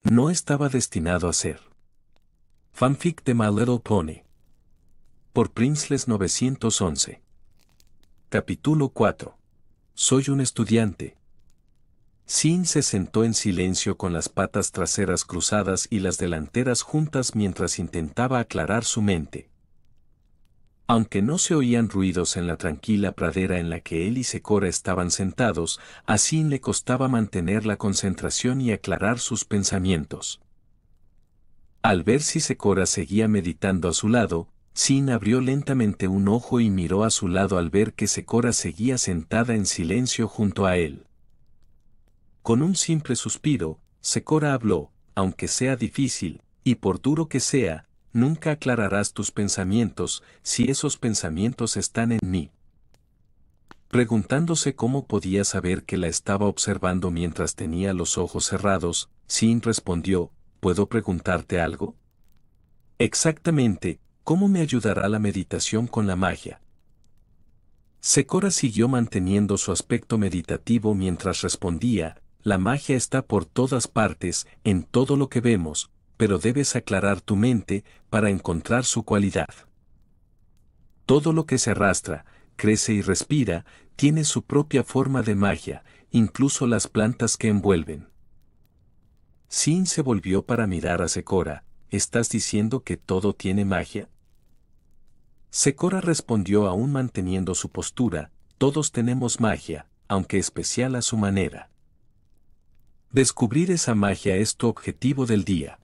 no estaba destinado a ser. Fanfic de My Little Pony. Por Princeless 911. Capítulo 4. Soy un estudiante. Sin se sentó en silencio con las patas traseras cruzadas y las delanteras juntas mientras intentaba aclarar su mente. Aunque no se oían ruidos en la tranquila pradera en la que él y Secora estaban sentados, a Sin le costaba mantener la concentración y aclarar sus pensamientos. Al ver si Secora seguía meditando a su lado, Sin abrió lentamente un ojo y miró a su lado al ver que Secora seguía sentada en silencio junto a él. Con un simple suspiro, Secora habló: aunque sea difícil, y por duro que sea, nunca aclararás tus pensamientos si esos pensamientos están en mí. Preguntándose cómo podía saber que la estaba observando mientras tenía los ojos cerrados, Sin respondió: ¿puedo preguntarte algo? Exactamente, ¿cómo me ayudará la meditación con la magia? Secora siguió manteniendo su aspecto meditativo mientras respondía: la magia está por todas partes, en todo lo que vemos, pero debes aclarar tu mente para encontrar su cualidad. Todo lo que se arrastra, crece y respira, tiene su propia forma de magia, incluso las plantas que envuelven. Sin se volvió para mirar a Secora: ¿estás diciendo que todo tiene magia? Secora respondió aún manteniendo su postura: todos tenemos magia, aunque especial a su manera. Descubrir esa magia es tu objetivo del día.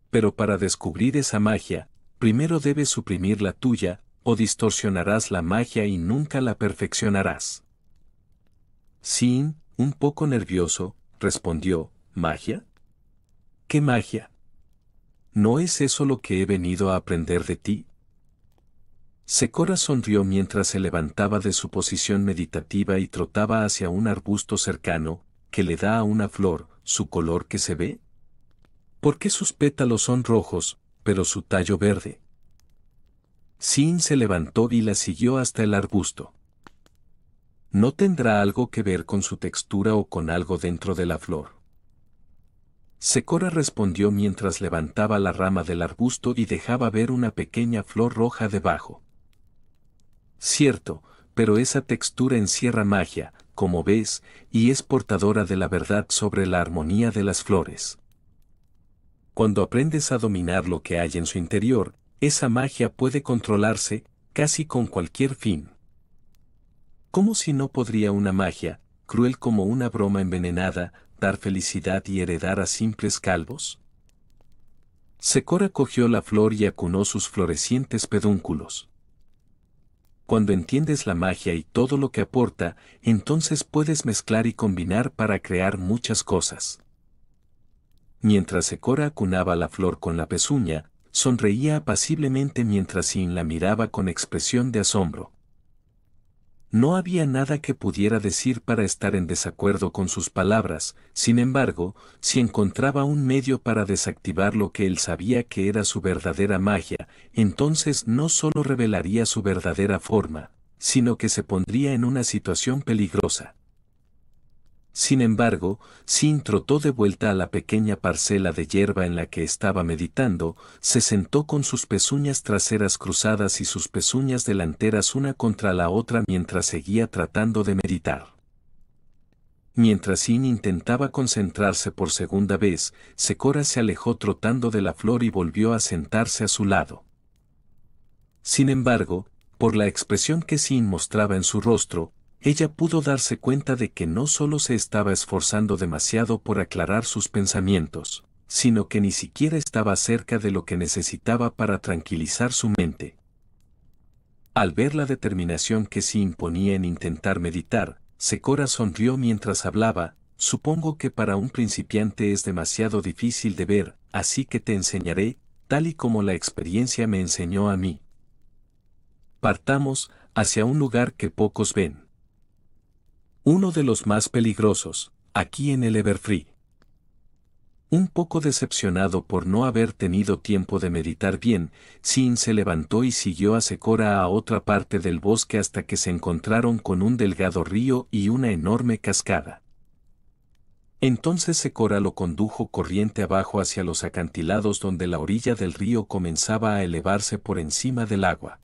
Pero para descubrir esa magia, primero debes suprimir la tuya, o distorsionarás la magia y nunca la perfeccionarás. Sin, un poco nervioso, respondió: ¿magia? ¿Qué magia? ¿No es eso lo que he venido a aprender de ti? Secora sonrió mientras se levantaba de su posición meditativa y trotaba hacia un arbusto cercano, que le da a una flor su color que se ve. ¿Por qué sus pétalos son rojos, pero su tallo verde? Sin se levantó y la siguió hasta el arbusto. ¿No tendrá algo que ver con su textura o con algo dentro de la flor? Secora respondió mientras levantaba la rama del arbusto y dejaba ver una pequeña flor roja debajo. Cierto, pero esa textura encierra magia, como ves, y es portadora de la verdad sobre la armonía de las flores. Cuando aprendes a dominar lo que hay en su interior, esa magia puede controlarse, casi con cualquier fin. ¿Cómo si no podría una magia, cruel como una broma envenenada, dar felicidad y heredar a simples calvos? Secora cogió la flor y acunó sus florecientes pedúnculos. Cuando entiendes la magia y todo lo que aporta, entonces puedes mezclar y combinar para crear muchas cosas. Mientras Secora acunaba la flor con la pezuña, sonreía apaciblemente mientras Sin la miraba con expresión de asombro. No había nada que pudiera decir para estar en desacuerdo con sus palabras. Sin embargo, si encontraba un medio para desactivar lo que él sabía que era su verdadera magia, entonces no solo revelaría su verdadera forma, sino que se pondría en una situación peligrosa. Sin embargo, Sin trotó de vuelta a la pequeña parcela de hierba en la que estaba meditando, se sentó con sus pezuñas traseras cruzadas y sus pezuñas delanteras una contra la otra mientras seguía tratando de meditar. Mientras Sin intentaba concentrarse por segunda vez, Secora se alejó trotando de la flor y volvió a sentarse a su lado. Sin embargo, por la expresión que Sin mostraba en su rostro, ella pudo darse cuenta de que no solo se estaba esforzando demasiado por aclarar sus pensamientos, sino que ni siquiera estaba cerca de lo que necesitaba para tranquilizar su mente. Al ver la determinación que Sin ponía en intentar meditar, Secora sonrió mientras hablaba: supongo que para un principiante es demasiado difícil de ver, así que te enseñaré, tal y como la experiencia me enseñó a mí. Partamos hacia un lugar que pocos ven. Uno de los más peligrosos, aquí en el Everfree. Un poco decepcionado por no haber tenido tiempo de meditar bien, Sin se levantó y siguió a Secora a otra parte del bosque hasta que se encontraron con un delgado río y una enorme cascada. Entonces Secora lo condujo corriente abajo hacia los acantilados donde la orilla del río comenzaba a elevarse por encima del agua.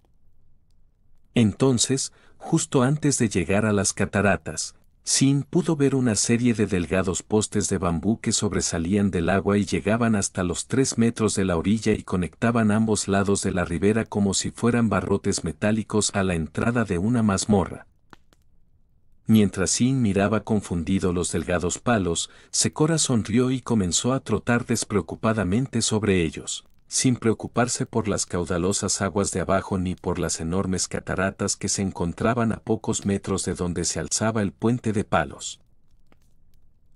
Entonces, justo antes de llegar a las cataratas, Sin pudo ver una serie de delgados postes de bambú que sobresalían del agua y llegaban hasta los 3 metros de la orilla y conectaban ambos lados de la ribera como si fueran barrotes metálicos a la entrada de una mazmorra. Mientras Sin miraba confundido los delgados palos, Secora sonrió y comenzó a trotar despreocupadamente sobre ellos, sin preocuparse por las caudalosas aguas de abajo ni por las enormes cataratas que se encontraban a pocos metros de donde se alzaba el puente de palos.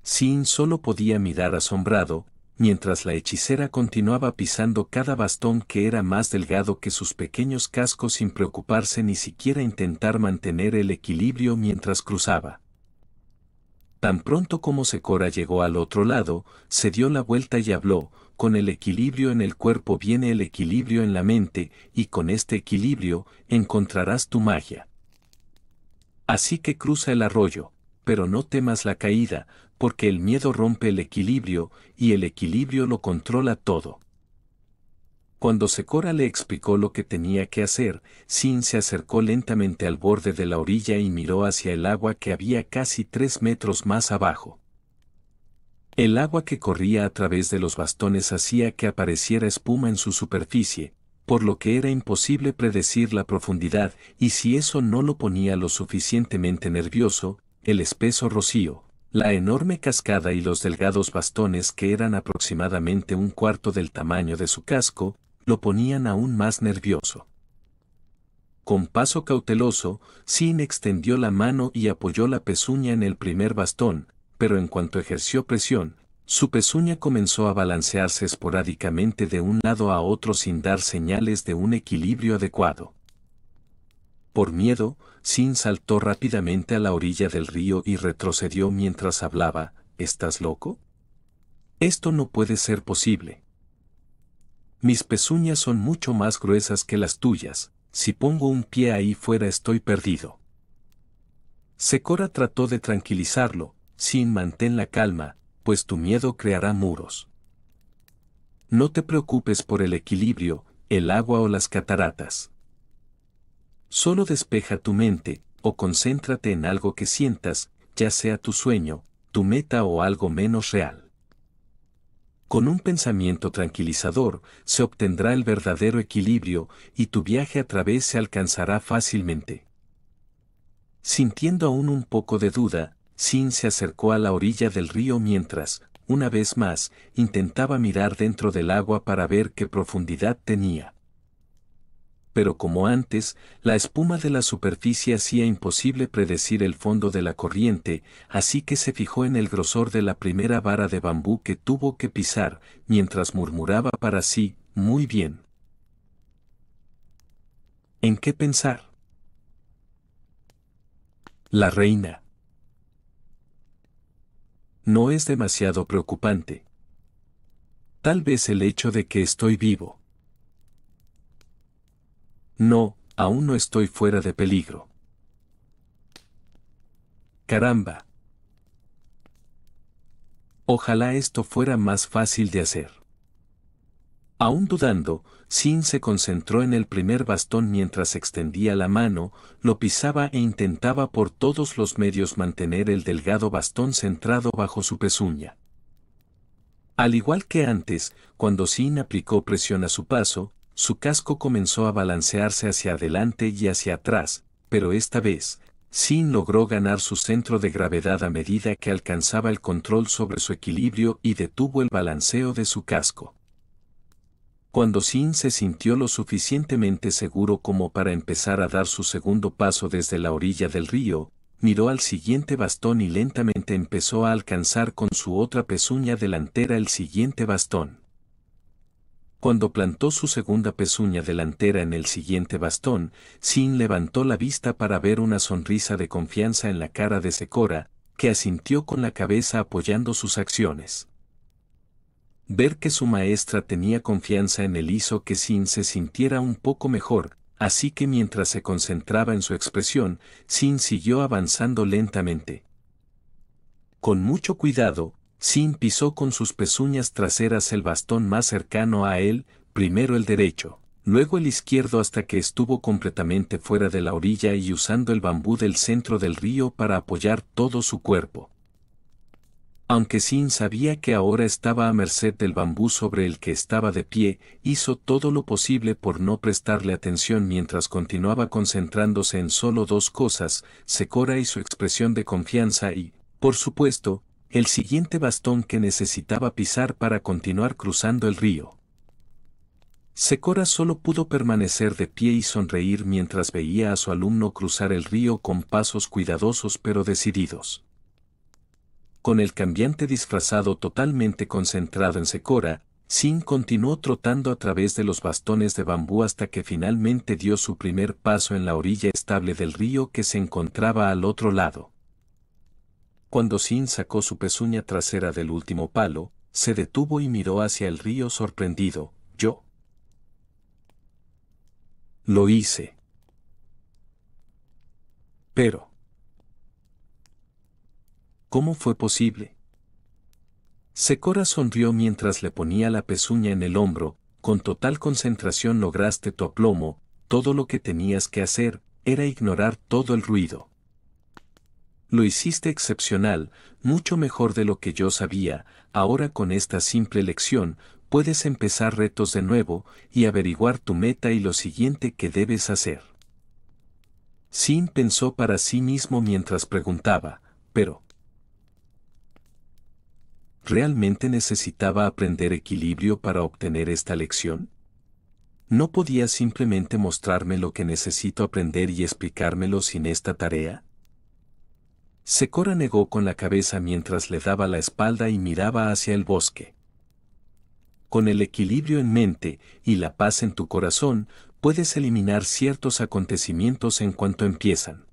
Sin solo podía mirar asombrado, mientras la hechicera continuaba pisando cada bastón que era más delgado que sus pequeños cascos sin preocuparse ni siquiera intentar mantener el equilibrio mientras cruzaba. Tan pronto como Secora llegó al otro lado, se dio la vuelta y habló: con el equilibrio en el cuerpo viene el equilibrio en la mente, y con este equilibrio encontrarás tu magia. Así que cruza el arroyo, pero no temas la caída, porque el miedo rompe el equilibrio, y el equilibrio lo controla todo. Cuando Secora le explicó lo que tenía que hacer, Sin se acercó lentamente al borde de la orilla y miró hacia el agua que había casi 3 metros más abajo. El agua que corría a través de los bastones hacía que apareciera espuma en su superficie, por lo que era imposible predecir la profundidad, y si eso no lo ponía lo suficientemente nervioso, el espeso rocío, la enorme cascada y los delgados bastones que eran aproximadamente un cuarto del tamaño de su casco, lo ponían aún más nervioso. Con paso cauteloso, Sin extendió la mano y apoyó la pezuña en el primer bastón, pero en cuanto ejerció presión, su pezuña comenzó a balancearse esporádicamente de un lado a otro sin dar señales de un equilibrio adecuado. Por miedo, Sin saltó rápidamente a la orilla del río y retrocedió mientras hablaba: ¿estás loco? Esto no puede ser posible. Mis pezuñas son mucho más gruesas que las tuyas, si pongo un pie ahí fuera estoy perdido. Secora trató de tranquilizarlo: Sin, mantén la calma, pues tu miedo creará muros. No te preocupes por el equilibrio, el agua o las cataratas. Solo despeja tu mente, o concéntrate en algo que sientas, ya sea tu sueño, tu meta o algo menos real. Con un pensamiento tranquilizador, se obtendrá el verdadero equilibrio, y tu viaje a través se alcanzará fácilmente. Sintiendo aún un poco de duda, Sin se acercó a la orilla del río mientras, una vez más, intentaba mirar dentro del agua para ver qué profundidad tenía. Pero como antes, la espuma de la superficie hacía imposible predecir el fondo de la corriente, así que se fijó en el grosor de la primera vara de bambú que tuvo que pisar, mientras murmuraba para sí: muy bien. ¿En qué pensar? La reina. No es demasiado preocupante. Tal vez el hecho de que estoy vivo. No, aún no estoy fuera de peligro. Caramba. Ojalá esto fuera más fácil de hacer. Aún dudando, Sin se concentró en el primer bastón mientras extendía la mano, lo pisaba e intentaba por todos los medios mantener el delgado bastón centrado bajo su pezuña. Al igual que antes, cuando Sin aplicó presión a su paso, su casco comenzó a balancearse hacia adelante y hacia atrás, pero esta vez, Sin logró ganar su centro de gravedad a medida que alcanzaba el control sobre su equilibrio y detuvo el balanceo de su casco. Cuando Sin se sintió lo suficientemente seguro como para empezar a dar su segundo paso desde la orilla del río, miró al siguiente bastón y lentamente empezó a alcanzar con su otra pezuña delantera el siguiente bastón. Cuando plantó su segunda pezuña delantera en el siguiente bastón, Sin levantó la vista para ver una sonrisa de confianza en la cara de Secora, que asintió con la cabeza apoyando sus acciones. Ver que su maestra tenía confianza en él hizo que Sin se sintiera un poco mejor, así que mientras se concentraba en su expresión, Sin siguió avanzando lentamente. Con mucho cuidado, Sin pisó con sus pezuñas traseras el bastón más cercano a él, primero el derecho, luego el izquierdo hasta que estuvo completamente fuera de la orilla y usando el bambú del centro del río para apoyar todo su cuerpo. Aunque Sin sabía que ahora estaba a merced del bambú sobre el que estaba de pie, hizo todo lo posible por no prestarle atención mientras continuaba concentrándose en solo dos cosas, Zecora y su expresión de confianza y, por supuesto, el siguiente bastón que necesitaba pisar para continuar cruzando el río. Zecora solo pudo permanecer de pie y sonreír mientras veía a su alumno cruzar el río con pasos cuidadosos pero decididos. Con el cambiante disfrazado totalmente concentrado en Zecora, Sin continuó trotando a través de los bastones de bambú hasta que finalmente dio su primer paso en la orilla estable del río que se encontraba al otro lado. Cuando Sin sacó su pezuña trasera del último palo, se detuvo y miró hacia el río sorprendido. «Yo lo hice. Pero ¿cómo fue posible?». Zecora sonrió mientras le ponía la pezuña en el hombro. «Con total concentración lograste tu aplomo, todo lo que tenías que hacer era ignorar todo el ruido. Lo hiciste excepcional, mucho mejor de lo que yo sabía. Ahora con esta simple lección, puedes empezar retos de nuevo y averiguar tu meta y lo siguiente que debes hacer». Sin pensó para sí mismo mientras preguntaba, «¿Pero realmente necesitaba aprender equilibrio para obtener esta lección? ¿No podía simplemente mostrarme lo que necesito aprender y explicármelo sin esta tarea?». Zecora negó con la cabeza mientras le daba la espalda y miraba hacia el bosque. «Con el equilibrio en mente y la paz en tu corazón, puedes eliminar ciertos acontecimientos en cuanto empiezan.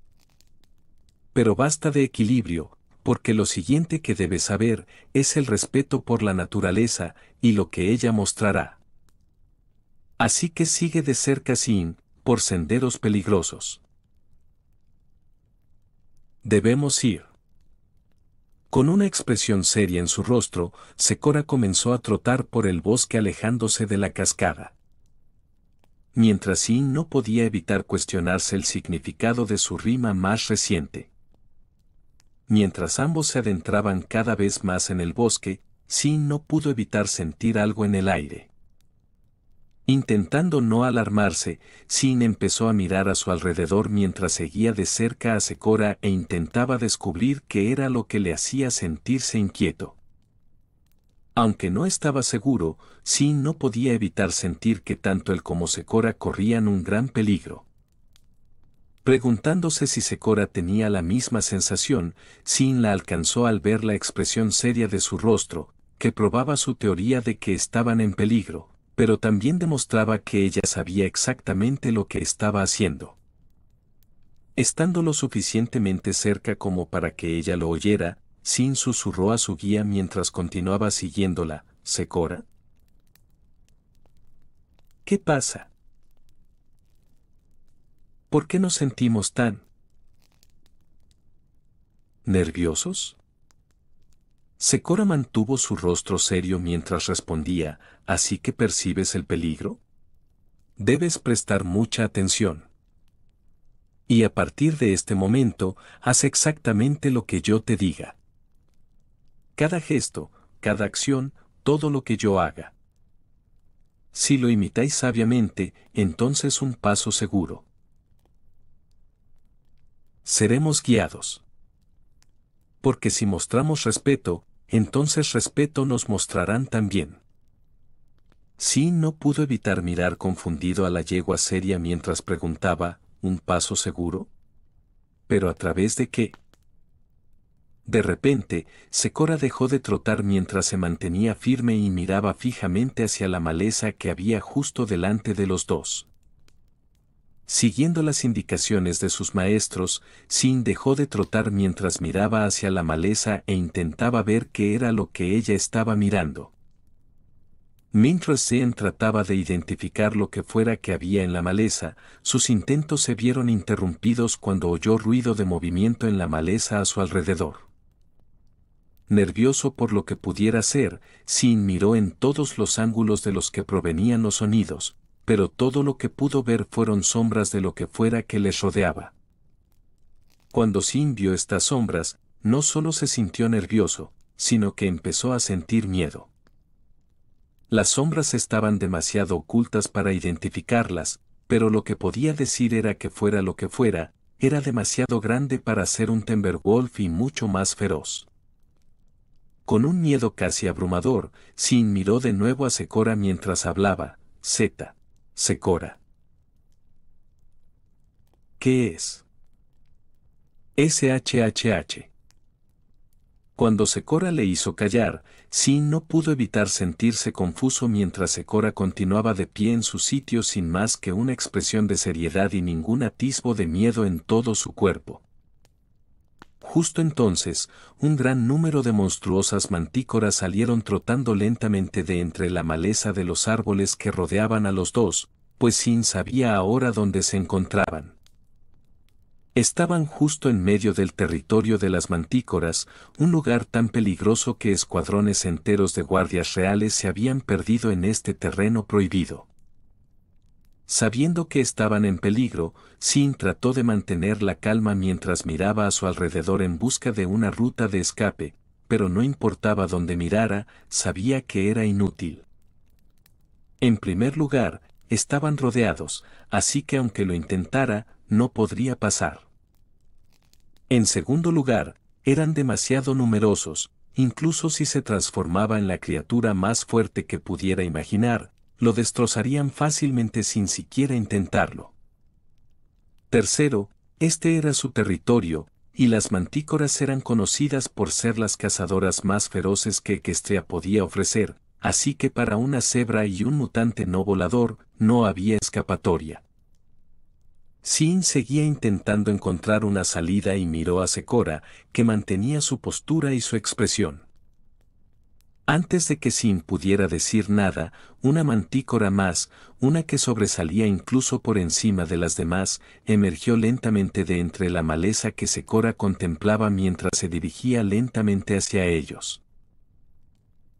Pero basta de equilibrio, porque lo siguiente que debes saber es el respeto por la naturaleza y lo que ella mostrará. Así que sigue de cerca Sin, por senderos peligrosos. Debemos ir». Con una expresión seria en su rostro, Zecora comenzó a trotar por el bosque alejándose de la cascada. Mientras Sin no podía evitar cuestionarse el significado de su rima más reciente. Mientras ambos se adentraban cada vez más en el bosque, Sin no pudo evitar sentir algo en el aire. Intentando no alarmarse, Sin empezó a mirar a su alrededor mientras seguía de cerca a Zecora e intentaba descubrir qué era lo que le hacía sentirse inquieto. Aunque no estaba seguro, Sin no podía evitar sentir que tanto él como Zecora corrían un gran peligro. Preguntándose si Zecora tenía la misma sensación, Sin la alcanzó al ver la expresión seria de su rostro, que probaba su teoría de que estaban en peligro, pero también demostraba que ella sabía exactamente lo que estaba haciendo. Estando lo suficientemente cerca como para que ella lo oyera, Sin susurró a su guía mientras continuaba siguiéndola. «¿Zecora? ¿Qué pasa? ¿Por qué nos sentimos tan nerviosos?». Zecora mantuvo su rostro serio mientras respondía, «¿Así que percibes el peligro? Debes prestar mucha atención. Y a partir de este momento, haz exactamente lo que yo te diga. Cada gesto, cada acción, todo lo que yo haga. Si lo imitáis sabiamente, entonces un paso seguro. Seremos guiados. Porque si mostramos respeto, entonces respeto nos mostrarán también». Sin no pudo evitar mirar confundido a la yegua seria mientras preguntaba, ¿un paso seguro? ¿Pero a través de qué? De repente, Zecora dejó de trotar mientras se mantenía firme y miraba fijamente hacia la maleza que había justo delante de los dos. Siguiendo las indicaciones de sus maestros, Sin dejó de trotar mientras miraba hacia la maleza e intentaba ver qué era lo que ella estaba mirando. Mientras Sin trataba de identificar lo que fuera que había en la maleza, sus intentos se vieron interrumpidos cuando oyó ruido de movimiento en la maleza a su alrededor. nervioso por lo que pudiera ser. Sin miró en todos los ángulos de los que provenían los sonidos, pero todo lo que pudo ver fueron sombras de lo que fuera que les rodeaba. Cuando Sin vio estas sombras, no solo se sintió nervioso, sino que empezó a sentir miedo. Las sombras estaban demasiado ocultas para identificarlas, pero lo que podía decir era que fuera lo que fuera, era demasiado grande para ser un Timberwolf y mucho más feroz. Con un miedo casi abrumador, Sin miró de nuevo a Secora mientras hablaba. Secora. ¿Qué es? SHHH. Cuando Secora le hizo callar, Sin no pudo evitar sentirse confuso mientras Secora continuaba de pie en su sitio sin más que una expresión de seriedad y ningún atisbo de miedo en todo su cuerpo. Justo entonces, un gran número de monstruosas mantícoras salieron trotando lentamente de entre la maleza de los árboles que rodeaban a los dos, pues Sin sabía ahora dónde se encontraban. Estaban justo en medio del territorio de las mantícoras, un lugar tan peligroso que escuadrones enteros de guardias reales se habían perdido en este terreno prohibido. Sabiendo que estaban en peligro, Sin trató de mantener la calma mientras miraba a su alrededor en busca de una ruta de escape, pero no importaba dónde mirara, sabía que era inútil. En primer lugar, estaban rodeados, así que aunque lo intentara, no podría pasar. En segundo lugar, eran demasiado numerosos, incluso si se transformaba en la criatura más fuerte que pudiera imaginar, lo destrozarían fácilmente sin siquiera intentarlo. Tercero, este era su territorio, y las mantícoras eran conocidas por ser las cazadoras más feroces que Equestria podía ofrecer, así que para una cebra y un mutante no volador, no había escapatoria. Sin seguía intentando encontrar una salida y miró a Secora, que mantenía su postura y su expresión. Antes de que Sin pudiera decir nada, una mantícora más, una que sobresalía incluso por encima de las demás, emergió lentamente de entre la maleza que Secora contemplaba mientras se dirigía lentamente hacia ellos.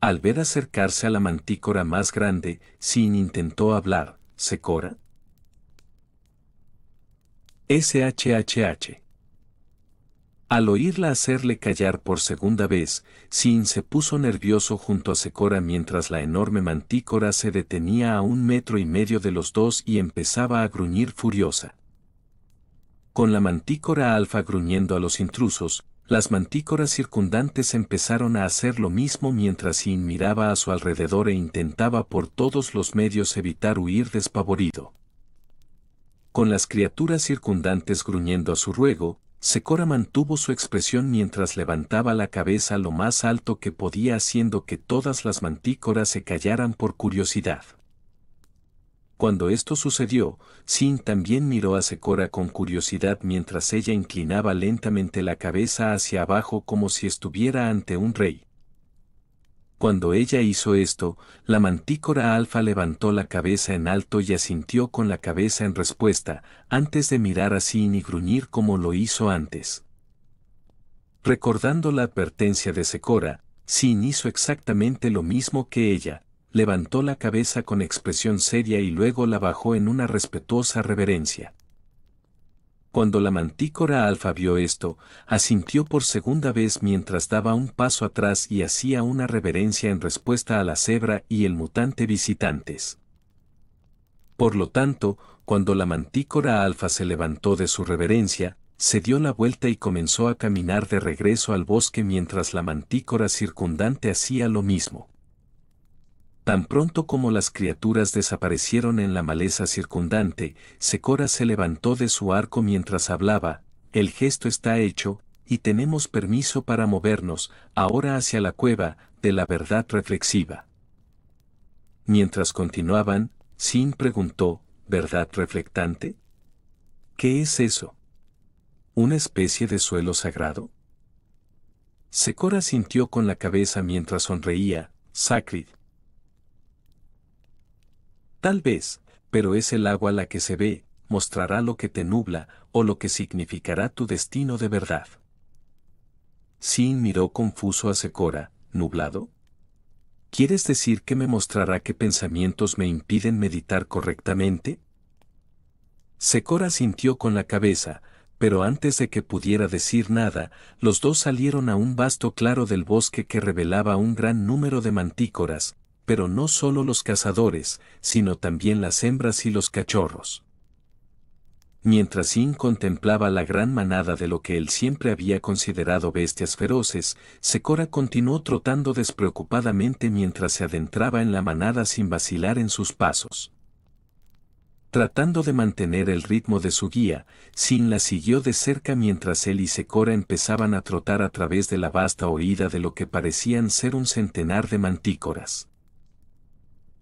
Al ver acercarse a la mantícora más grande, Sin intentó hablar. ¿Secora? SHHH. Al oírla hacerle callar por segunda vez, Sin se puso nervioso junto a Secora mientras la enorme mantícora se detenía a 1,5 metros de los dos y empezaba a gruñir furiosa. Con la mantícora alfa gruñendo a los intrusos, las mantícoras circundantes empezaron a hacer lo mismo mientras Sin miraba a su alrededor e intentaba por todos los medios evitar huir despavorido. Con las criaturas circundantes gruñendo a su ruego, Secora mantuvo su expresión mientras levantaba la cabeza lo más alto que podía haciendo que todas las mantícoras se callaran por curiosidad. Cuando esto sucedió, Sin también miró a Secora con curiosidad mientras ella inclinaba lentamente la cabeza hacia abajo como si estuviera ante un rey. Cuando ella hizo esto, la mantícora alfa levantó la cabeza en alto y asintió con la cabeza en respuesta, antes de mirar a Sin y gruñir como lo hizo antes. Recordando la advertencia de Secora, Sin hizo exactamente lo mismo que ella, levantó la cabeza con expresión seria y luego la bajó en una respetuosa reverencia. Cuando la mantícora alfa vio esto, asintió por segunda vez mientras daba un paso atrás y hacía una reverencia en respuesta a la cebra y el mutante visitantes. Por lo tanto, cuando la mantícora alfa se levantó de su reverencia, se dio la vuelta y comenzó a caminar de regreso al bosque mientras la mantícora circundante hacía lo mismo. Tan pronto como las criaturas desaparecieron en la maleza circundante, Secora se levantó de su arco mientras hablaba. El gesto está hecho, y tenemos permiso para movernos, ahora hacia la cueva, de la verdad reflexiva. Mientras continuaban, Sin preguntó, ¿verdad reflectante? ¿Qué es eso? ¿Una especie de suelo sagrado? Secora sintió con la cabeza mientras sonreía. Sacred. Tal vez, pero es el agua la que se ve, mostrará lo que te nubla, o lo que significará tu destino de verdad. Sin miró confuso a Secora, ¿nublado? ¿Quieres decir que me mostrará qué pensamientos me impiden meditar correctamente? Secora sintió con la cabeza, pero antes de que pudiera decir nada, los dos salieron a un vasto claro del bosque que revelaba un gran número de mantícoras, pero no solo los cazadores, sino también las hembras y los cachorros. Mientras Sin contemplaba la gran manada de lo que él siempre había considerado bestias feroces, Secora continuó trotando despreocupadamente mientras se adentraba en la manada sin vacilar en sus pasos. Tratando de mantener el ritmo de su guía, Sin la siguió de cerca mientras él y Secora empezaban a trotar a través de la vasta oída de lo que parecían ser un centenar de mantícoras.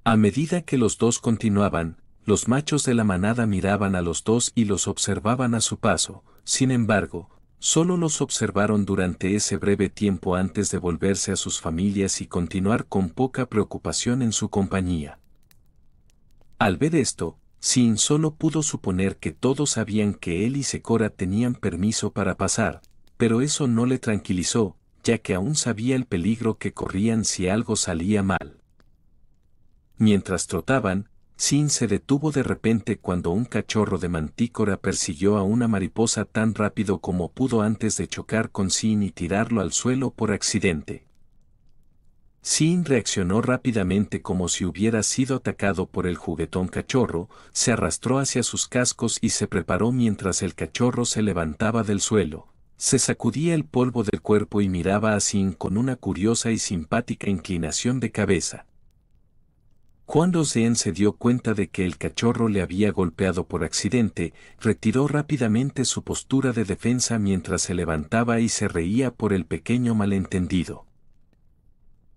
A medida que los dos continuaban, los machos de la manada miraban a los dos y los observaban a su paso. Sin embargo, solo los observaron durante ese breve tiempo antes de volverse a sus familias y continuar con poca preocupación en su compañía. Al ver esto, Sin solo pudo suponer que todos sabían que él y Secora tenían permiso para pasar, pero eso no le tranquilizó, ya que aún sabía el peligro que corrían si algo salía mal. Mientras trotaban, Sin se detuvo de repente cuando un cachorro de mantícora persiguió a una mariposa tan rápido como pudo antes de chocar con Sin y tirarlo al suelo por accidente. Sin reaccionó rápidamente como si hubiera sido atacado por el juguetón cachorro, se arrastró hacia sus cascos y se preparó mientras el cachorro se levantaba del suelo. Se sacudía el polvo del cuerpo y miraba a Sin con una curiosa y simpática inclinación de cabeza. Cuando Zen se dio cuenta de que el cachorro le había golpeado por accidente, retiró rápidamente su postura de defensa mientras se levantaba y se reía por el pequeño malentendido.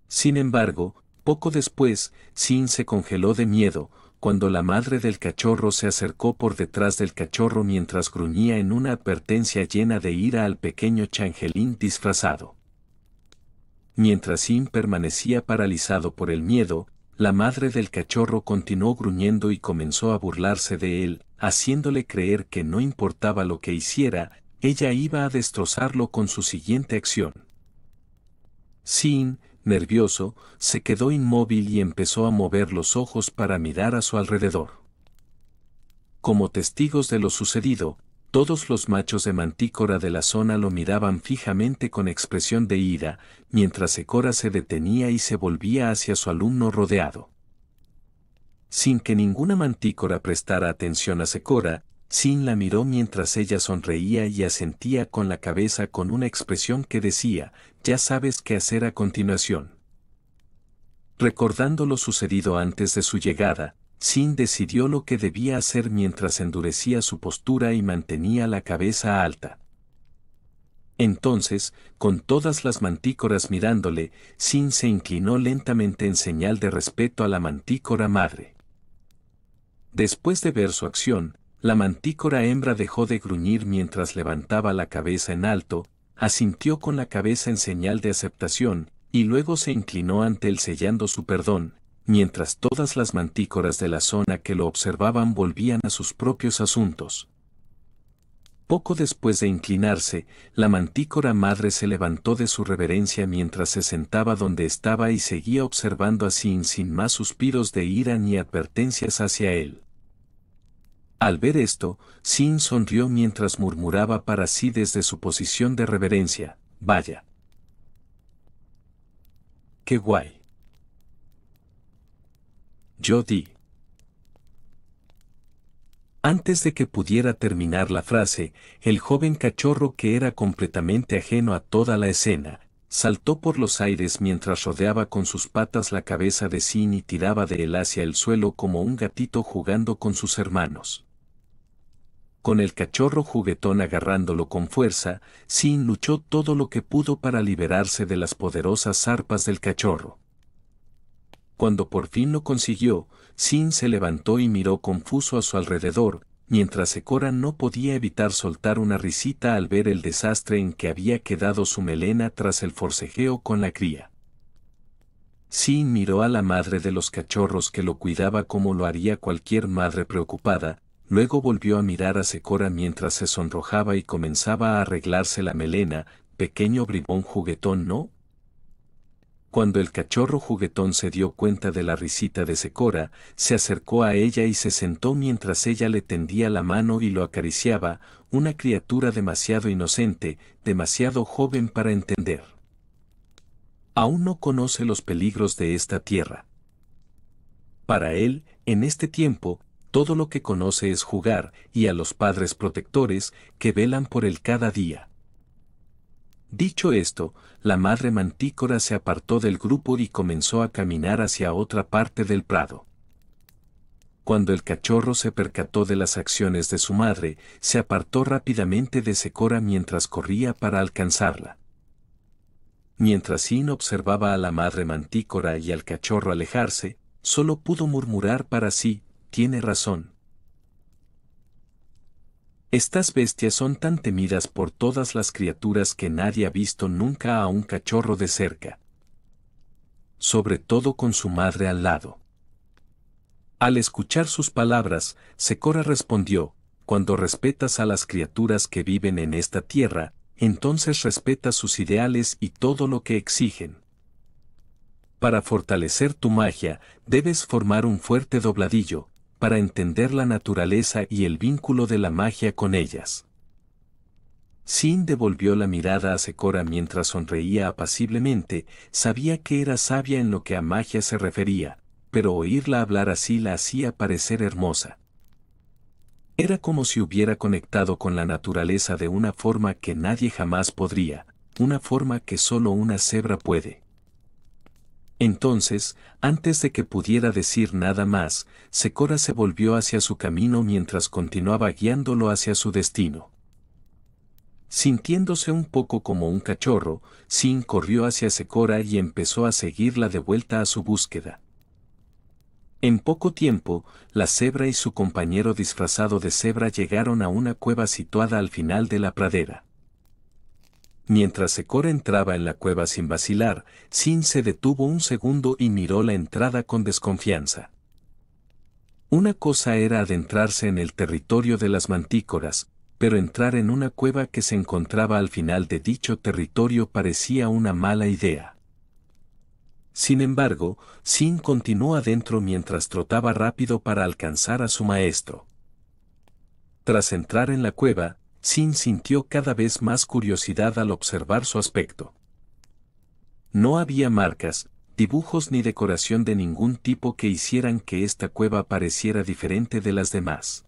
Sin embargo, poco después, Sin se congeló de miedo, cuando la madre del cachorro se acercó por detrás del cachorro mientras gruñía en una advertencia llena de ira al pequeño changelín disfrazado. Mientras Sin permanecía paralizado por el miedo, la madre del cachorro continuó gruñendo y comenzó a burlarse de él, haciéndole creer que no importaba lo que hiciera, ella iba a destrozarlo con su siguiente acción. Sin, nervioso, se quedó inmóvil y empezó a mover los ojos para mirar a su alrededor. Como testigos de lo sucedido, todos los machos de mantícora de la zona lo miraban fijamente con expresión de ira, mientras Secora se detenía y se volvía hacia su alumno rodeado. Sin que ninguna mantícora prestara atención a Secora, Sin la miró mientras ella sonreía y asentía con la cabeza con una expresión que decía, ya sabes qué hacer a continuación. Recordando lo sucedido antes de su llegada, Sin decidió lo que debía hacer mientras endurecía su postura y mantenía la cabeza alta. Entonces, con todas las mantícoras mirándole, Sin se inclinó lentamente en señal de respeto a la mantícora madre. Después de ver su acción, la mantícora hembra dejó de gruñir mientras levantaba la cabeza en alto, asintió con la cabeza en señal de aceptación, y luego se inclinó ante él sellando su perdón, mientras todas las mantícoras de la zona que lo observaban volvían a sus propios asuntos. Poco después de inclinarse, la mantícora madre se levantó de su reverencia mientras se sentaba donde estaba y seguía observando a Sin sin más suspiros de ira ni advertencias hacia él. Al ver esto, Sin sonrió mientras murmuraba para sí desde su posición de reverencia, vaya. ¡Qué guay! Yo di. Antes de que pudiera terminar la frase, el joven cachorro que era completamente ajeno a toda la escena, saltó por los aires mientras rodeaba con sus patas la cabeza de Sin y tiraba de él hacia el suelo como un gatito jugando con sus hermanos. Con el cachorro juguetón agarrándolo con fuerza, Sin luchó todo lo que pudo para liberarse de las poderosas zarpas del cachorro. Cuando por fin lo consiguió, Sin se levantó y miró confuso a su alrededor, mientras Secora no podía evitar soltar una risita al ver el desastre en que había quedado su melena tras el forcejeo con la cría. Sin miró a la madre de los cachorros que lo cuidaba como lo haría cualquier madre preocupada, luego volvió a mirar a Secora mientras se sonrojaba y comenzaba a arreglarse la melena, pequeño bribón juguetón, ¿no? Cuando el cachorro juguetón se dio cuenta de la risita de Secora, se acercó a ella y se sentó mientras ella le tendía la mano y lo acariciaba, una criatura demasiado inocente, demasiado joven para entender. Aún no conoce los peligros de esta tierra. Para él, en este tiempo, todo lo que conoce es jugar, y a los padres protectores, que velan por él cada día. Dicho esto, la madre mantícora se apartó del grupo y comenzó a caminar hacia otra parte del prado. Cuando el cachorro se percató de las acciones de su madre, se apartó rápidamente de Secora mientras corría para alcanzarla. Mientras Sin observaba a la madre mantícora y al cachorro alejarse, solo pudo murmurar para sí: tiene razón. Estas bestias son tan temidas por todas las criaturas que nadie ha visto nunca a un cachorro de cerca. Sobre todo con su madre al lado. Al escuchar sus palabras, Secora respondió: cuando respetas a las criaturas que viven en esta tierra, entonces respetas sus ideales y todo lo que exigen. Para fortalecer tu magia, debes formar un fuerte dobladillo, para entender la naturaleza y el vínculo de la magia con ellas. Sin devolvió la mirada a Secora mientras sonreía apaciblemente, sabía que era sabia en lo que a magia se refería, pero oírla hablar así la hacía parecer hermosa. Era como si hubiera conectado con la naturaleza de una forma que nadie jamás podría, una forma que solo una cebra puede. Entonces, antes de que pudiera decir nada más, Secora se volvió hacia su camino mientras continuaba guiándolo hacia su destino. Sintiéndose un poco como un cachorro, Sin corrió hacia Secora y empezó a seguirla de vuelta a su búsqueda. En poco tiempo, la cebra y su compañero disfrazado de cebra llegaron a una cueva situada al final de la pradera. Mientras Secora entraba en la cueva sin vacilar, Sin se detuvo un segundo y miró la entrada con desconfianza. Una cosa era adentrarse en el territorio de las mantícoras, pero entrar en una cueva que se encontraba al final de dicho territorio parecía una mala idea. Sin embargo, Sin continuó adentro mientras trotaba rápido para alcanzar a su maestro. Tras entrar en la cueva, Sin sintió cada vez más curiosidad al observar su aspecto. No había marcas, dibujos ni decoración de ningún tipo que hicieran que esta cueva pareciera diferente de las demás.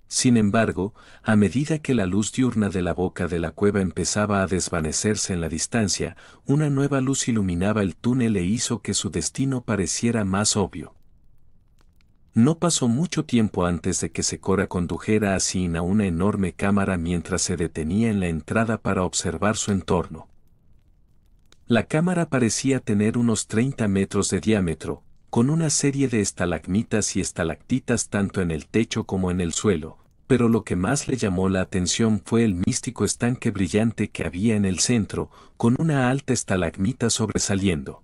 Sin embargo, a medida que la luz diurna de la boca de la cueva empezaba a desvanecerse en la distancia, una nueva luz iluminaba el túnel e hizo que su destino pareciera más obvio. No pasó mucho tiempo antes de que Secora condujera a Sin a una enorme cámara mientras se detenía en la entrada para observar su entorno. La cámara parecía tener unos 30 metros de diámetro, con una serie de estalagmitas y estalactitas tanto en el techo como en el suelo, pero lo que más le llamó la atención fue el místico estanque brillante que había en el centro, con una alta estalagmita sobresaliendo.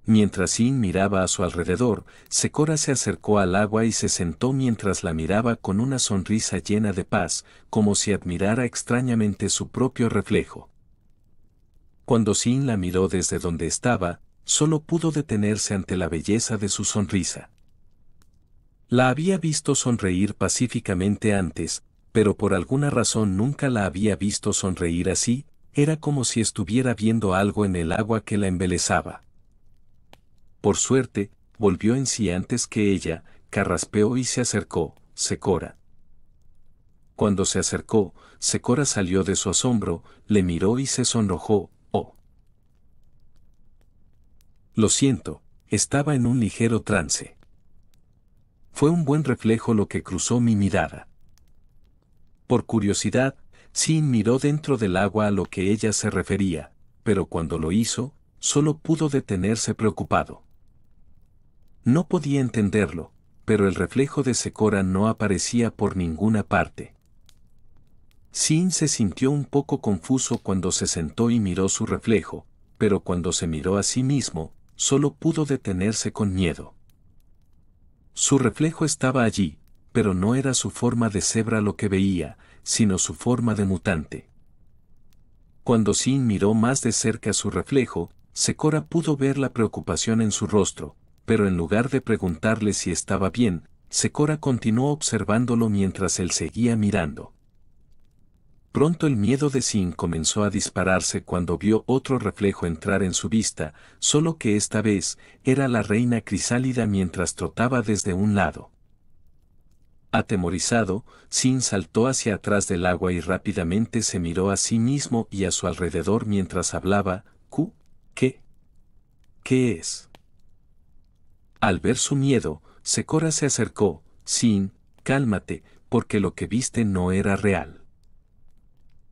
Mientras Sin miraba a su alrededor, Secora se acercó al agua y se sentó mientras la miraba con una sonrisa llena de paz, como si admirara extrañamente su propio reflejo. Cuando Sin la miró desde donde estaba, solo pudo detenerse ante la belleza de su sonrisa. La había visto sonreír pacíficamente antes, pero por alguna razón nunca la había visto sonreír así, era como si estuviera viendo algo en el agua que la embelesaba. Por suerte, volvió en sí antes que ella, carraspeó y se acercó: Secora. Cuando se acercó, Secora salió de su asombro, le miró y se sonrojó: oh. Lo siento, estaba en un ligero trance. Fue un buen reflejo lo que cruzó mi mirada. Por curiosidad, Sin miró dentro del agua a lo que ella se refería, pero cuando lo hizo, solo pudo detenerse preocupado. No podía entenderlo, pero el reflejo de Secora no aparecía por ninguna parte. Sin se sintió un poco confuso cuando se sentó y miró su reflejo, pero cuando se miró a sí mismo, solo pudo detenerse con miedo. Su reflejo estaba allí, pero no era su forma de cebra lo que veía, sino su forma de mutante. Cuando Sin miró más de cerca su reflejo, Secora pudo ver la preocupación en su rostro, pero en lugar de preguntarle si estaba bien, Secora continuó observándolo mientras él seguía mirando. Pronto el miedo de Sin comenzó a dispararse cuando vio otro reflejo entrar en su vista, solo que esta vez era la reina Crisálida mientras trotaba desde un lado. Atemorizado, Sin saltó hacia atrás del agua y rápidamente se miró a sí mismo y a su alrededor mientras hablaba. ¿Qué? ¿Qué es? Al ver su miedo, Secora se acercó. Sin, cálmate, porque lo que viste no era real.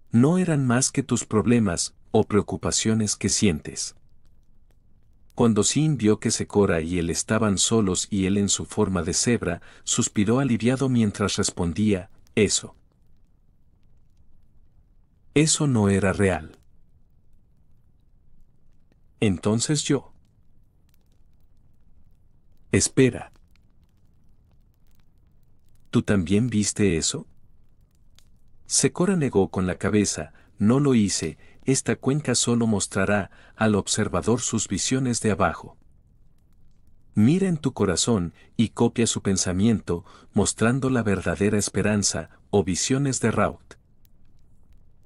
No eran más que tus problemas o preocupaciones que sientes. Cuando Sin vio que Secora y él estaban solos y él en su forma de cebra, suspiró aliviado mientras respondía, Eso no era real. Entonces yo. Espera. ¿Tú también viste eso? Secora negó con la cabeza, no lo hice, esta cuenca solo mostrará al observador sus visiones de abajo. Mira en tu corazón y copia su pensamiento, mostrando la verdadera esperanza o visiones de Raut.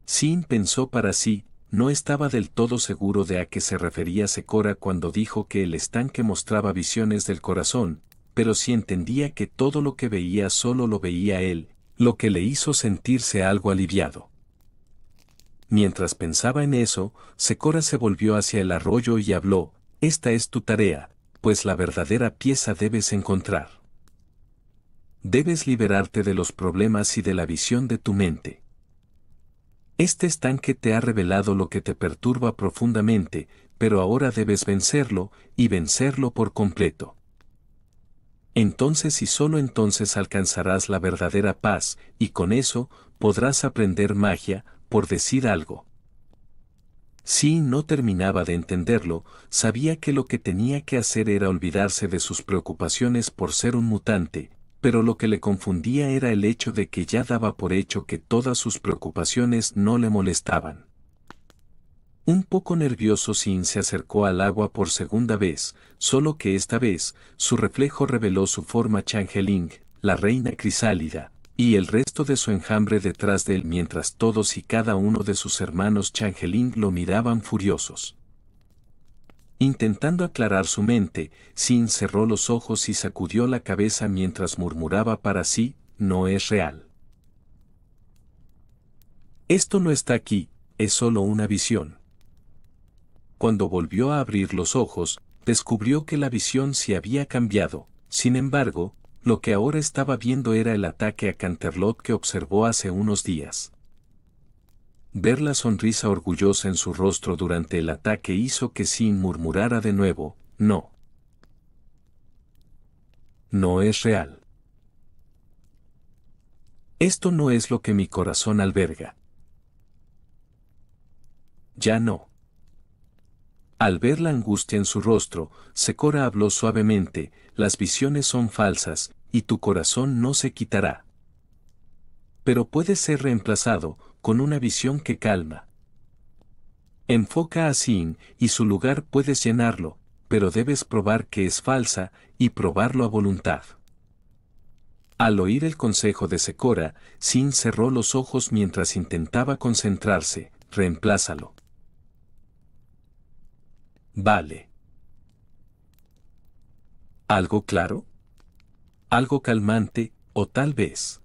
Sin pensó para sí, no estaba del todo seguro de a qué se refería Secora cuando dijo que el estanque mostraba visiones del corazón, pero sí entendía que todo lo que veía solo lo veía él, lo que le hizo sentirse algo aliviado. Mientras pensaba en eso, Secora se volvió hacia el arroyo y habló, esta es tu tarea, pues la verdadera pieza debes encontrar. Debes liberarte de los problemas y de la visión de tu mente. Este estanque te ha revelado lo que te perturba profundamente, pero ahora debes vencerlo, y vencerlo por completo. Entonces y solo entonces alcanzarás la verdadera paz, y con eso, podrás aprender magia, por decir algo. Sin no terminaba de entenderlo, sabía que lo que tenía que hacer era olvidarse de sus preocupaciones por ser un mutante, pero lo que le confundía era el hecho de que ya daba por hecho que todas sus preocupaciones no le molestaban. Un poco nervioso Sin se acercó al agua por segunda vez, solo que esta vez, su reflejo reveló su forma Changeling, la reina Crisálida, y el resto de su enjambre detrás de él mientras todos y cada uno de sus hermanos Changeling lo miraban furiosos. Intentando aclarar su mente, Sin cerró los ojos y sacudió la cabeza mientras murmuraba para sí, no es real. Esto no está aquí, es solo una visión. Cuando volvió a abrir los ojos, descubrió que la visión sí había cambiado, sin embargo, lo que ahora estaba viendo era el ataque a Canterlot que observó hace unos días. Ver la sonrisa orgullosa en su rostro durante el ataque hizo que Sin murmurara de nuevo, no. No es real. Esto no es lo que mi corazón alberga. Ya no. Al ver la angustia en su rostro, Secora habló suavemente, las visiones son falsas, y tu corazón no se quitará. Pero puede ser reemplazado, con una visión que calma. Enfoca a Sin, y su lugar puedes llenarlo, pero debes probar que es falsa, y probarlo a voluntad. Al oír el consejo de Secora, Sin cerró los ojos mientras intentaba concentrarse, reemplázalo. Vale. ¿Algo claro? ¿Algo calmante, o tal vez?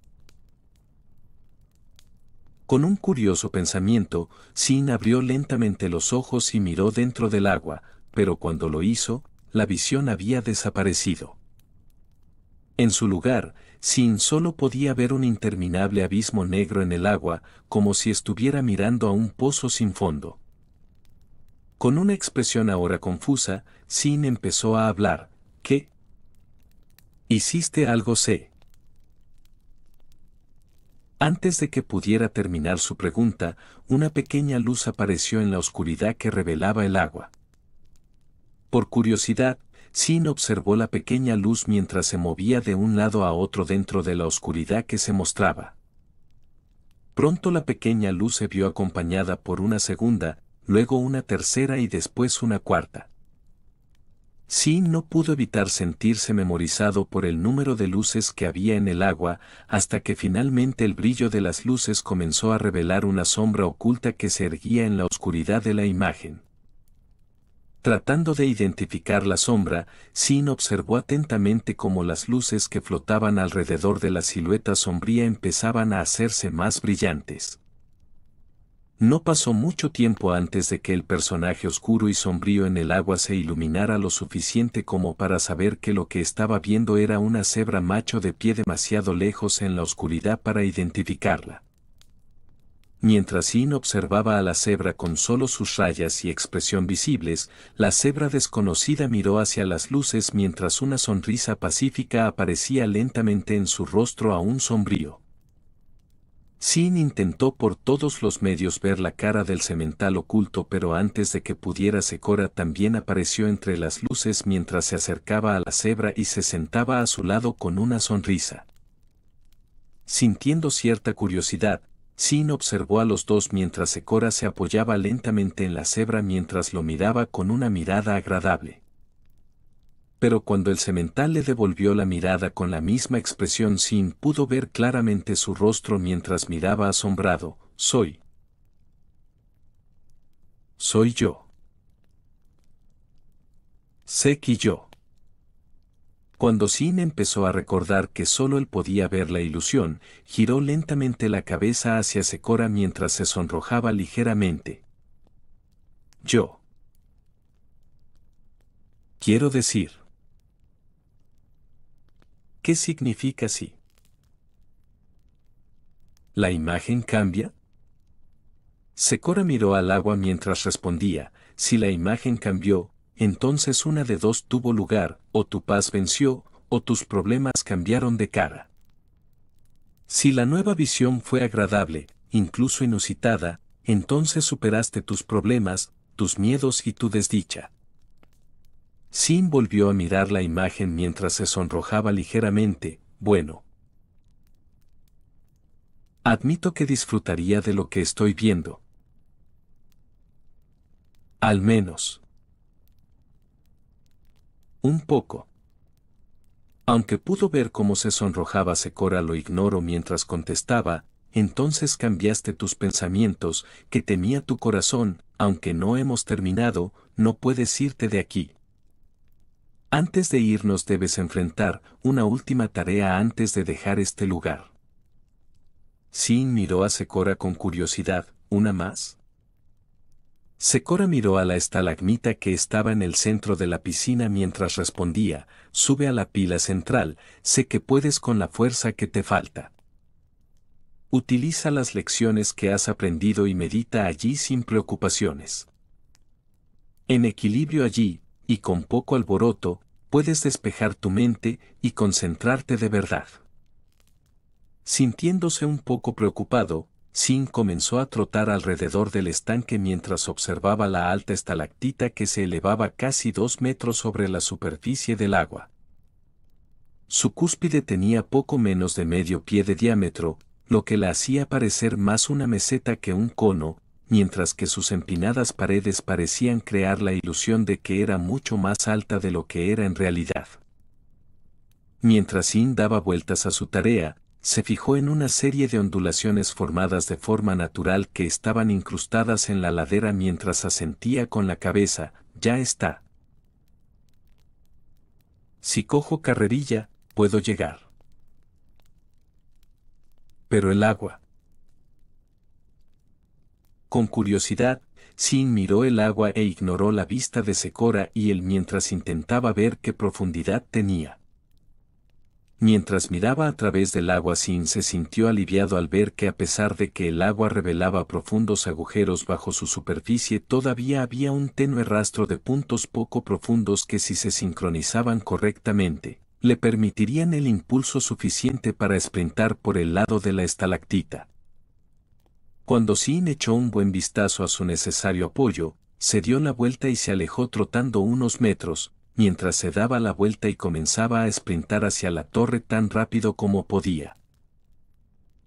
Con un curioso pensamiento, Sin abrió lentamente los ojos y miró dentro del agua, pero cuando lo hizo, la visión había desaparecido. En su lugar, Sin solo podía ver un interminable abismo negro en el agua, como si estuviera mirando a un pozo sin fondo. Con una expresión ahora confusa, Sin empezó a hablar. ¿Qué? ¿Hiciste algo? Sé. Antes de que pudiera terminar su pregunta, una pequeña luz apareció en la oscuridad que revelaba el agua. Por curiosidad, Sin observó la pequeña luz mientras se movía de un lado a otro dentro de la oscuridad que se mostraba. Pronto la pequeña luz se vio acompañada por una segunda, luego una tercera y después una cuarta. Sin no pudo evitar sentirse memorizado por el número de luces que había en el agua, hasta que finalmente el brillo de las luces comenzó a revelar una sombra oculta que se erguía en la oscuridad de la imagen. Tratando de identificar la sombra, Sin observó atentamente cómo las luces que flotaban alrededor de la silueta sombría empezaban a hacerse más brillantes. No pasó mucho tiempo antes de que el personaje oscuro y sombrío en el agua se iluminara lo suficiente como para saber que lo que estaba viendo era una cebra macho de pie demasiado lejos en la oscuridad para identificarla. Mientras Sin observaba a la cebra con solo sus rayas y expresión visibles, la cebra desconocida miró hacia las luces mientras una sonrisa pacífica aparecía lentamente en su rostro aún sombrío. Sin intentó por todos los medios ver la cara del semental oculto, pero antes de que pudiera Secora también apareció entre las luces mientras se acercaba a la cebra y se sentaba a su lado con una sonrisa. Sintiendo cierta curiosidad, Sin observó a los dos mientras Secora se apoyaba lentamente en la cebra mientras lo miraba con una mirada agradable. Pero cuando el semental le devolvió la mirada con la misma expresión, Sin pudo ver claramente su rostro mientras miraba asombrado. Soy yo. Seki yo. Cuando Sin empezó a recordar que solo él podía ver la ilusión, giró lentamente la cabeza hacia Secora mientras se sonrojaba ligeramente. Yo. Quiero decir. ¿Qué significa sí? ¿La imagen cambia? Secora miró al agua mientras respondía, si la imagen cambió, entonces una de dos tuvo lugar, o tu paz venció, o tus problemas cambiaron de cara. Si la nueva visión fue agradable, incluso inusitada, entonces superaste tus problemas, tus miedos y tu desdicha. Sin volvió a mirar la imagen mientras se sonrojaba ligeramente. Bueno. Admito que disfrutaría de lo que estoy viendo. Al menos. Un poco. Aunque pudo ver cómo se sonrojaba Secora, lo ignoró mientras contestaba, entonces cambiaste tus pensamientos, que temía tu corazón, aunque no hemos terminado, no puedes irte de aquí. Antes de irnos debes enfrentar una última tarea antes de dejar este lugar. Sin miró a Secora con curiosidad. ¿Una más? Secora miró a la estalagmita que estaba en el centro de la piscina mientras respondía, sube a la pila central, sé que puedes con la fuerza que te falta. Utiliza las lecciones que has aprendido y medita allí sin preocupaciones. En equilibrio allí, y con poco alboroto, puedes despejar tu mente y concentrarte de verdad. Sintiéndose un poco preocupado, Sin comenzó a trotar alrededor del estanque mientras observaba la alta estalactita que se elevaba casi 2 metros sobre la superficie del agua. Su cúspide tenía poco menos de medio pie de diámetro, lo que la hacía parecer más una meseta que un cono, mientras que sus empinadas paredes parecían crear la ilusión de que era mucho más alta de lo que era en realidad. Mientras Sin daba vueltas a su tarea, se fijó en una serie de ondulaciones formadas de forma natural que estaban incrustadas en la ladera mientras asentía con la cabeza. Ya está. Si cojo carrerilla, puedo llegar. Pero el agua. Con curiosidad, Sin miró el agua e ignoró la vista de Secora y él mientras intentaba ver qué profundidad tenía. Mientras miraba a través del agua, Sin se sintió aliviado al ver que a pesar de que el agua revelaba profundos agujeros bajo su superficie, todavía había un tenue rastro de puntos poco profundos que, si se sincronizaban correctamente, le permitirían el impulso suficiente para sprintar por el lado de la estalactita. Cuando Sin echó un buen vistazo a su necesario apoyo, se dio la vuelta y se alejó trotando unos metros, mientras se daba la vuelta y comenzaba a sprintar hacia la torre tan rápido como podía.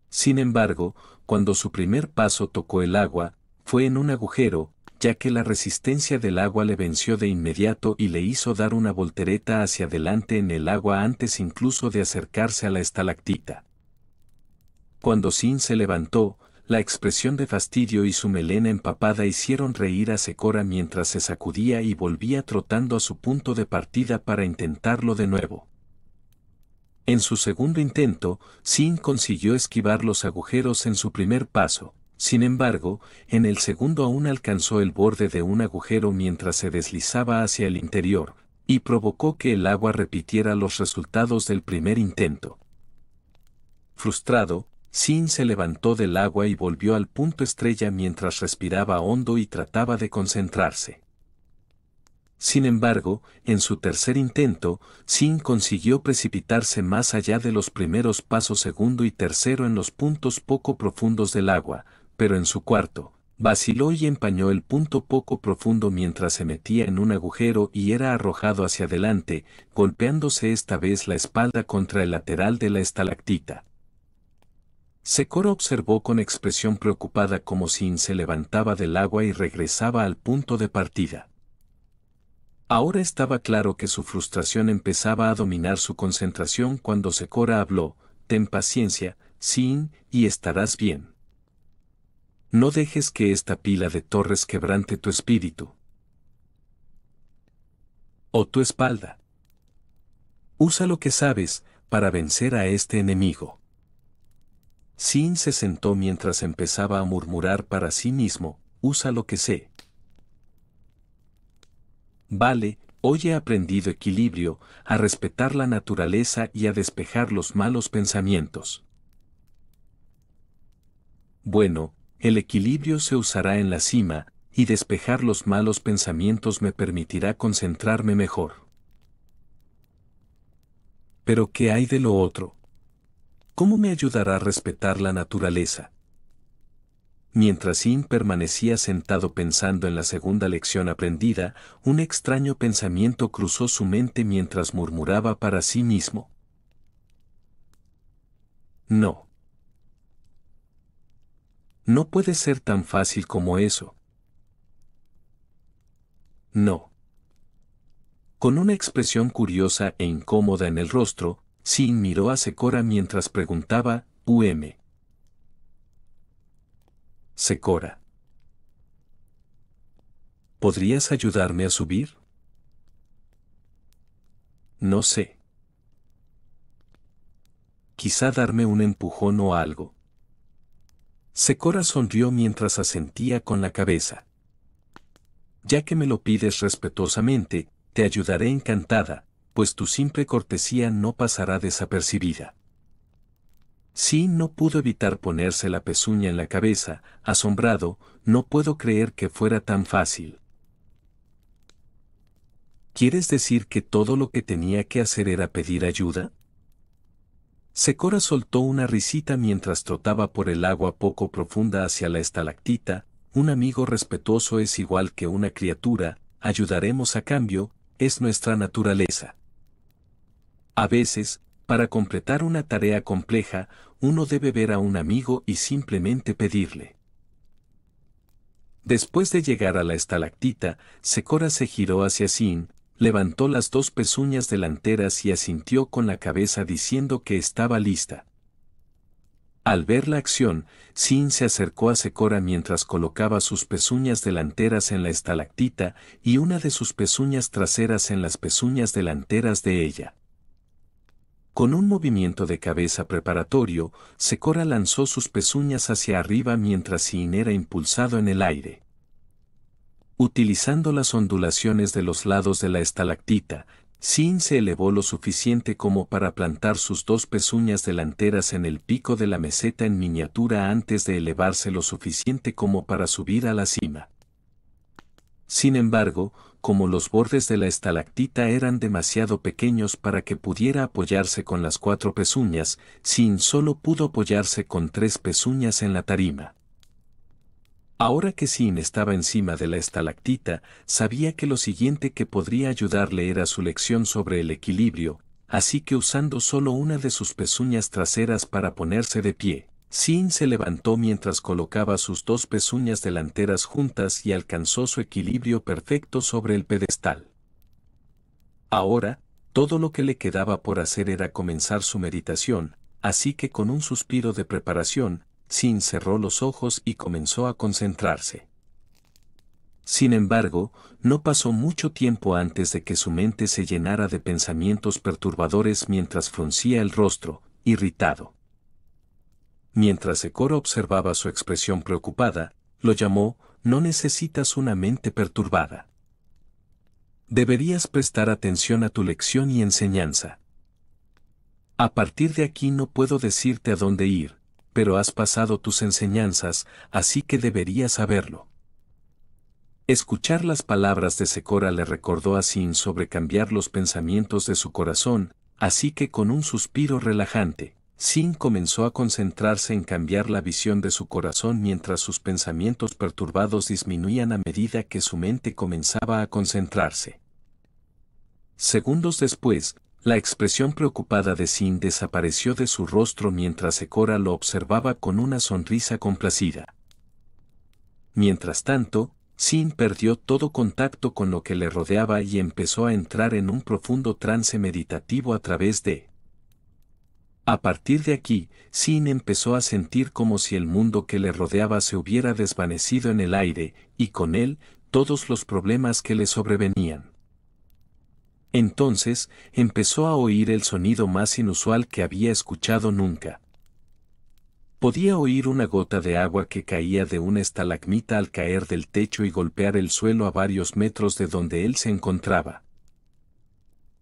Sin embargo, cuando su primer paso tocó el agua, fue en un agujero, ya que la resistencia del agua le venció de inmediato y le hizo dar una voltereta hacia adelante en el agua antes incluso de acercarse a la estalactita. Cuando Sin se levantó, la expresión de fastidio y su melena empapada hicieron reír a Secora mientras se sacudía y volvía trotando a su punto de partida para intentarlo de nuevo. En su segundo intento, Sin consiguió esquivar los agujeros en su primer paso. Sin embargo, en el segundo aún alcanzó el borde de un agujero mientras se deslizaba hacia el interior, y provocó que el agua repitiera los resultados del primer intento. Frustrado, Sin se levantó del agua y volvió al punto estrella mientras respiraba hondo y trataba de concentrarse. Sin embargo, en su tercer intento, Sin consiguió precipitarse más allá de los primeros pasos segundo y tercero en los puntos poco profundos del agua, pero en su cuarto, vaciló y empañó el punto poco profundo mientras se metía en un agujero y era arrojado hacia adelante, golpeándose esta vez la espalda contra el lateral de la estalactita. Secora observó con expresión preocupada cómo Sin se levantaba del agua y regresaba al punto de partida. Ahora estaba claro que su frustración empezaba a dominar su concentración cuando Secora habló: «Ten paciencia, Sin, y estarás bien. No dejes que esta pila de torres quebrante tu espíritu o tu espalda. Usa lo que sabes para vencer a este enemigo». Sin se sentó mientras empezaba a murmurar para sí mismo: «Usa lo que sé. Vale, hoy he aprendido equilibrio, a respetar la naturaleza y a despejar los malos pensamientos. Bueno, el equilibrio se usará en la cima, y despejar los malos pensamientos me permitirá concentrarme mejor. Pero ¿qué hay de lo otro? ¿Cómo me ayudará a respetar la naturaleza?». Mientras Sin permanecía sentado pensando en la segunda lección aprendida, un extraño pensamiento cruzó su mente mientras murmuraba para sí mismo: «No. No puede ser tan fácil como eso. No». Con una expresión curiosa e incómoda en el rostro, Sin miró a Secora mientras preguntaba: «Secora, ¿podrías ayudarme a subir?». «No sé. Quizá darme un empujón o algo». Secora sonrió mientras asentía con la cabeza. «Ya que me lo pides respetuosamente, te ayudaré encantada, pues tu simple cortesía no pasará desapercibida». Sin no pudo evitar ponerse la pezuña en la cabeza, asombrado: «No puedo creer que fuera tan fácil». «¿Quieres decir que todo lo que tenía que hacer era pedir ayuda?». Secora soltó una risita mientras trotaba por el agua poco profunda hacia la estalactita. «Un amigo respetuoso es igual que una criatura, ayudaremos a cambio, es nuestra naturaleza. A veces, para completar una tarea compleja, uno debe ver a un amigo y simplemente pedirle». Después de llegar a la estalactita, Secora se giró hacia Sin, levantó las dos pezuñas delanteras y asintió con la cabeza diciendo que estaba lista. Al ver la acción, Sin se acercó a Secora mientras colocaba sus pezuñas delanteras en la estalactita y una de sus pezuñas traseras en las pezuñas delanteras de ella. Con un movimiento de cabeza preparatorio, Secora lanzó sus pezuñas hacia arriba mientras Sin era impulsado en el aire. Utilizando las ondulaciones de los lados de la estalactita, Sin se elevó lo suficiente como para plantar sus dos pezuñas delanteras en el pico de la meseta en miniatura antes de elevarse lo suficiente como para subir a la cima. Sin embargo, como los bordes de la estalactita eran demasiado pequeños para que pudiera apoyarse con las cuatro pezuñas, Sin solo pudo apoyarse con tres pezuñas en la tarima. Ahora que Sin estaba encima de la estalactita, sabía que lo siguiente que podría ayudarle era su lección sobre el equilibrio, así que usando solo una de sus pezuñas traseras para ponerse de pie, Sin se levantó mientras colocaba sus dos pezuñas delanteras juntas y alcanzó su equilibrio perfecto sobre el pedestal. Ahora, todo lo que le quedaba por hacer era comenzar su meditación, así que con un suspiro de preparación, Sin cerró los ojos y comenzó a concentrarse. Sin embargo, no pasó mucho tiempo antes de que su mente se llenara de pensamientos perturbadores mientras fruncía el rostro, irritado. Mientras Sekora observaba su expresión preocupada, lo llamó: no necesitas una mente perturbada. Deberías prestar atención a tu lección y enseñanza. A partir de aquí no puedo decirte a dónde ir, pero has pasado tus enseñanzas, así que deberías saberlo. Escuchar las palabras de Sekora le recordó a Sin sobre cambiar los pensamientos de su corazón, así que con un suspiro relajante, Sin comenzó a concentrarse en cambiar la visión de su corazón mientras sus pensamientos perturbados disminuían a medida que su mente comenzaba a concentrarse. Segundos después, la expresión preocupada de Sin desapareció de su rostro mientras Sekora lo observaba con una sonrisa complacida. Mientras tanto, Sin perdió todo contacto con lo que le rodeaba y empezó a entrar en un profundo trance meditativo a través de... A partir de aquí, Sin empezó a sentir como si el mundo que le rodeaba se hubiera desvanecido en el aire, y con él, todos los problemas que le sobrevenían. Entonces, empezó a oír el sonido más inusual que había escuchado nunca. Podía oír una gota de agua que caía de una estalagmita al caer del techo y golpear el suelo a varios metros de donde él se encontraba.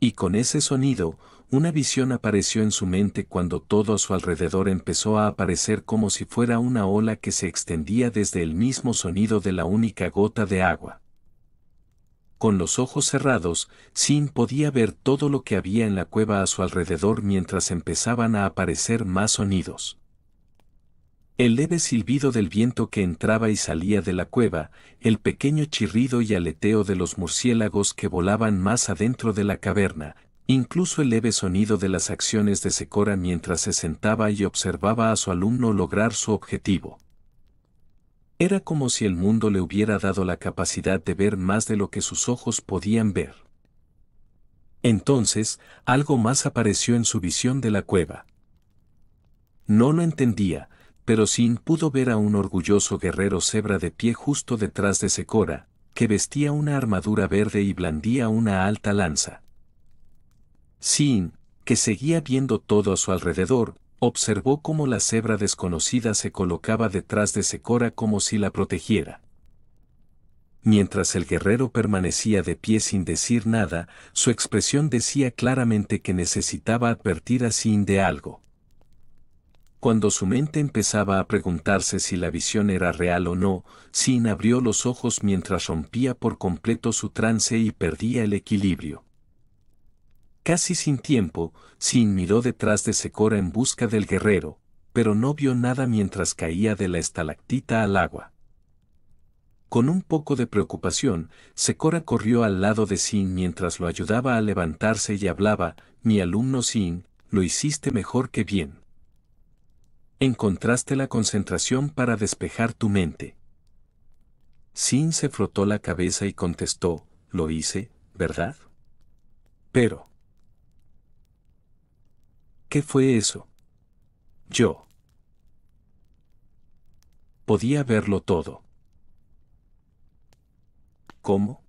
Y con ese sonido, una visión apareció en su mente cuando todo a su alrededor empezó a aparecer como si fuera una ola que se extendía desde el mismo sonido de la única gota de agua. Con los ojos cerrados, Sin podía ver todo lo que había en la cueva a su alrededor mientras empezaban a aparecer más sonidos. El leve silbido del viento que entraba y salía de la cueva, el pequeño chirrido y aleteo de los murciélagos que volaban más adentro de la caverna, incluso el leve sonido de las acciones de Sekora mientras se sentaba y observaba a su alumno lograr su objetivo. Era como si el mundo le hubiera dado la capacidad de ver más de lo que sus ojos podían ver. Entonces, algo más apareció en su visión de la cueva. No lo entendía, pero Sin pudo ver a un orgulloso guerrero cebra de pie justo detrás de Sekora, que vestía una armadura verde y blandía una alta lanza. Sin, que seguía viendo todo a su alrededor, observó cómo la cebra desconocida se colocaba detrás de Sekora como si la protegiera. Mientras el guerrero permanecía de pie sin decir nada, su expresión decía claramente que necesitaba advertir a Sin de algo. Cuando su mente empezaba a preguntarse si la visión era real o no, Sin abrió los ojos mientras rompía por completo su trance y perdía el equilibrio. Casi sin tiempo, Sin miró detrás de Sekora en busca del guerrero, pero no vio nada mientras caía de la estalactita al agua. Con un poco de preocupación, Sekora corrió al lado de Sin mientras lo ayudaba a levantarse y hablaba: mi alumno Sin, lo hiciste mejor que bien. Encontraste la concentración para despejar tu mente. Sin se frotó la cabeza y contestó: lo hice, ¿verdad? Pero... ¿qué fue eso? Yo podía verlo todo. ¿Cómo?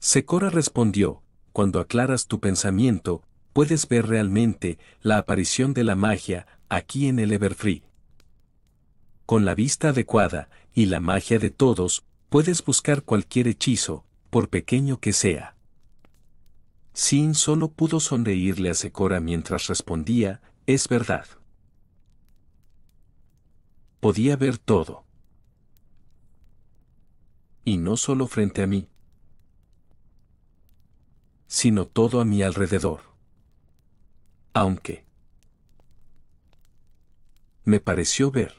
Sekora respondió: cuando aclaras tu pensamiento, puedes ver realmente la aparición de la magia aquí en el Everfree. Con la vista adecuada y la magia de todos, puedes buscar cualquier hechizo, por pequeño que sea. Sin solo pudo sonreírle a Sekora mientras respondía: es verdad. Podía ver todo. Y no solo frente a mí, sino todo a mi alrededor. Aunque me pareció ver.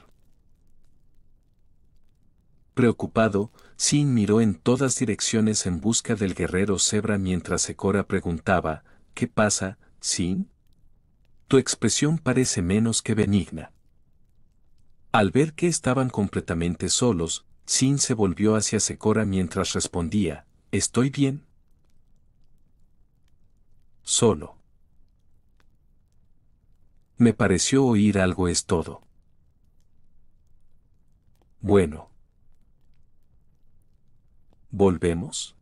Preocupado, Sin miró en todas direcciones en busca del guerrero cebra mientras Sekora preguntaba: ¿qué pasa, Sin? Tu expresión parece menos que benigna. Al ver que estaban completamente solos, Sin se volvió hacia Secora mientras respondía, ¿estoy bien? Solo. Me pareció oír algo es todo. Bueno. ¿Volvemos?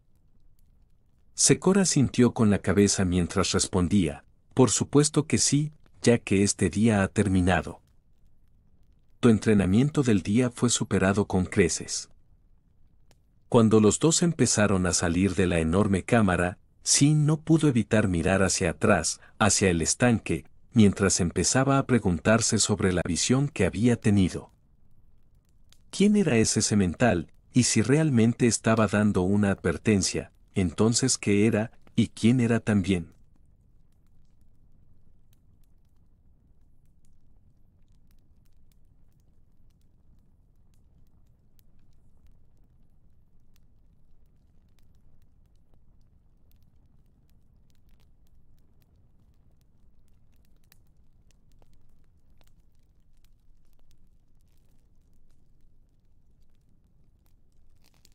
Secora sintió con la cabeza mientras respondía, por supuesto que sí, ya que este día ha terminado. Tu entrenamiento del día fue superado con creces. Cuando los dos empezaron a salir de la enorme cámara, Sin no pudo evitar mirar hacia atrás, hacia el estanque, mientras empezaba a preguntarse sobre la visión que había tenido. ¿Quién era ese semental? Y si realmente estaba dando una advertencia, entonces ¿qué era, y quién era también?